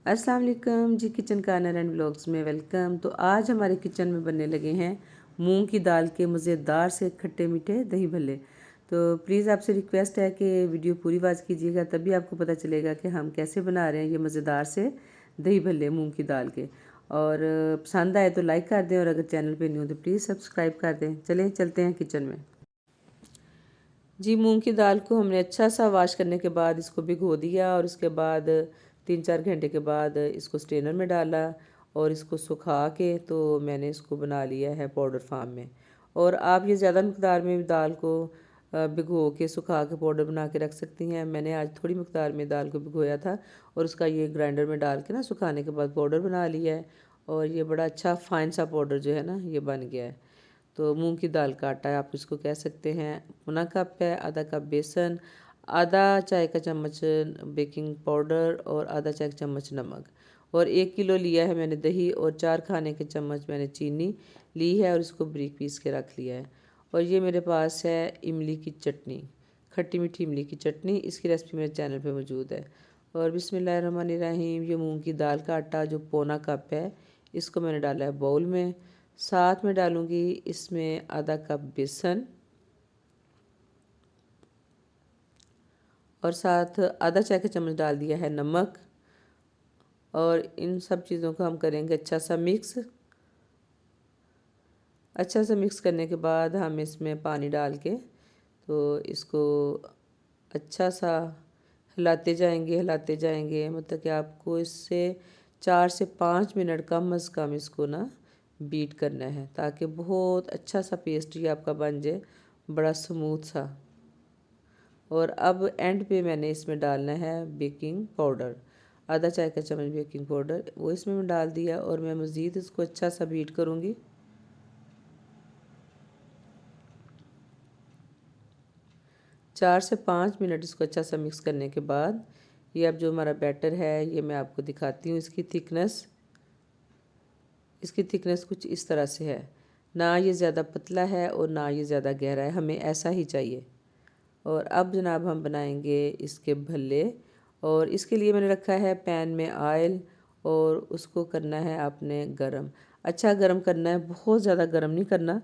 अस्सलाम वालेकुम जी, kitchen corner and vlogs में वेलकम। तो आज हमारे किचन में बनने लगे हैं मूंग की दाल के मज़ेदार से खट्टे मीठे दही भल्ले। तो प्लीज़ आपसे रिक्वेस्ट है कि वीडियो पूरी वॉच कीजिएगा, तभी आपको पता चलेगा कि हम कैसे बना रहे हैं ये मज़ेदार से दही भल्ले मूंग की दाल के। और पसंद आए तो लाइक कर दें, और अगर चैनल पर नहीं हो तो प्लीज़ सब्सक्राइब कर दें। चलें चलते हैं किचन में। जी, मूंग की दाल को हमने अच्छा सा वॉश करने के बाद इसको भिगो दिया, और उसके बाद 3-4 घंटे के बाद इसको स्ट्रेनर में डाला और इसको सुखा के तो मैंने इसको बना लिया है पाउडर फार्म में। और आप ये ज़्यादा मकदार में दाल को भिगो के सुखा के पाउडर बना के रख सकती हैं। मैंने आज थोड़ी मकदार में दाल को भिगोया था और उसका ये ग्राइंडर में डाल के ना सुखाने के बाद पाउडर बना लिया है, और ये बड़ा अच्छा फाइन सा पाउडर जो है ना ये बन गया है। तो मूंग की दाल का आटा है, आप इसको कह सकते हैं। मुना कप है, आधा कप बेसन, आधा चाय का चम्मच बेकिंग पाउडर और आधा चाय का चम्मच नमक, और 1 किलो लिया है मैंने दही, और 4 खाने के चम्मच मैंने चीनी ली है और इसको बारीक पीस के रख लिया है। और ये मेरे पास है इमली की चटनी, खट्टी मीठी इमली की चटनी। इसकी रेसिपी मेरे चैनल पे मौजूद है। और बिस्मिल्लाहिर्रहमानिर्रहीम, ये मूंग की दाल का आटा जो पौना कप है इसको मैंने डाला है बाउल में। साथ में डालूंगी इसमें आधा कप बेसन, और साथ आधा चाय का चम्मच डाल दिया है नमक। और इन सब चीज़ों को हम करेंगे अच्छा सा मिक्स। अच्छा सा मिक्स करने के बाद हम इसमें पानी डाल के तो इसको अच्छा सा हिलाते जाएंगे, मतलब कि आपको इससे 4 से 5 मिनट कम अज़ कम इसको ना बीट करना है, ताकि बहुत अच्छा सा पेस्ट ये आपका बन जाए, बड़ा स्मूथ सा। और अब एंड पे मैंने इसमें डालना है बेकिंग पाउडर, आधा चाय का चम्मच बेकिंग पाउडर वो इसमें मैं डाल दिया, और मैं मज़ीद इसको अच्छा सा बीट करूँगी। 4 से 5 मिनट इसको अच्छा सा मिक्स करने के बाद ये अब जो हमारा बैटर है ये मैं आपको दिखाती हूँ। इसकी थिकनेस कुछ इस तरह से है, ना ये ज़्यादा पतला है और ना ये ज़्यादा गहरा है, हमें ऐसा ही चाहिए। और अब जनाब हम बनाएंगे इसके भल्ले, और इसके लिए मैंने रखा है पैन में ऑयल, और उसको करना है आपने गरम, अच्छा गरम करना है, बहुत ज़्यादा गरम नहीं करना।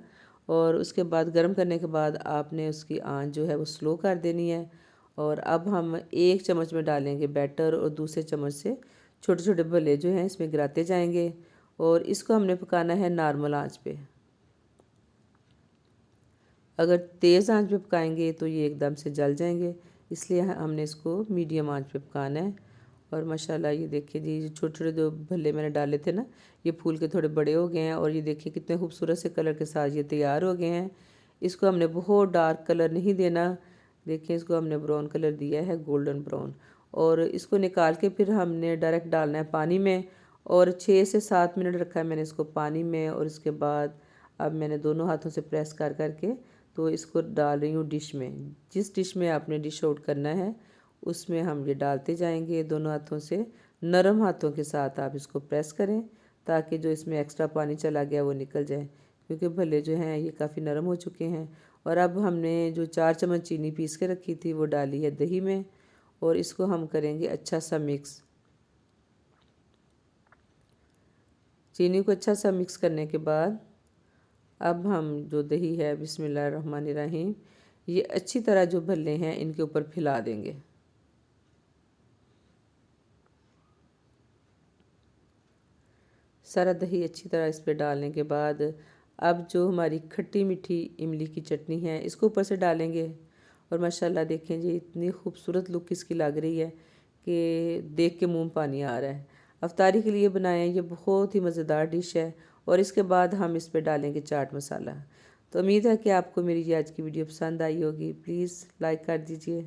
और उसके बाद गरम करने के बाद आपने उसकी आंच जो है वो स्लो कर देनी है। और अब हम 1 चम्मच में डालेंगे बैटर, और दूसरे चम्मच से छोटे छोटे भल्ले जो हैं इसमें गिराते जाएंगे, और इसको हमने पकाना है नॉर्मल आंच पे। अगर तेज़ आंच पे पकाएंगे तो ये एकदम से जल जाएंगे, इसलिए हमने इसको मीडियम आंच पे पकाना है। और माशाल्लाह ये देखिए जी, छोटे छोटे जो भल्ले मैंने डाले थे ना ये फूल के थोड़े बड़े हो गए हैं, और ये देखिए कितने खूबसूरत से कलर के साथ ये तैयार हो गए हैं। इसको हमने बहुत डार्क कलर नहीं देना, देखिए इसको हमने ब्राउन कलर दिया है, गोल्डन ब्राउन। और इसको निकाल के फिर हमने डायरेक्ट डालना है पानी में, और 6 से 7 मिनट रखा है मैंने इसको पानी में। और इसके बाद अब मैंने दोनों हाथों से प्रेस कर करके तो इसको डाल रही हूँ डिश में। जिस डिश में आपने डिश आउट करना है उसमें हम ये डालते जाएंगे दोनों हाथों से। नरम हाथों के साथ आप इसको प्रेस करें, ताकि जो इसमें एक्स्ट्रा पानी चला गया वो निकल जाए, क्योंकि भले जो हैं ये काफ़ी नरम हो चुके हैं। और अब हमने जो 4 चम्मच चीनी पीस के रखी थी वो डाली है दही में, और इसको हम करेंगे अच्छा सा मिक्स। चीनी को अच्छा सा मिक्स करने के बाद अब हम जो दही है बिस्मिल्लाहिर्रहमानिर्रहीम ये अच्छी तरह जो भल्ले हैं इनके ऊपर फैला देंगे। सारा दही अच्छी तरह इस पर डालने के बाद अब जो हमारी खट्टी मीठी इमली की चटनी है इसको ऊपर से डालेंगे। और माशाल्लाह देखें जी, इतनी खूबसूरत लुक इसकी लग रही है कि देख के मुंह में पानी आ रहा है। अफ्तारी के लिए बनाएं, ये बहुत ही मज़ेदार डिश है। और इसके बाद हम इस पर डालेंगे चाट मसाला। तो उम्मीद है कि आपको मेरी ये आज की वीडियो पसंद आई होगी। प्लीज़ लाइक कर दीजिए।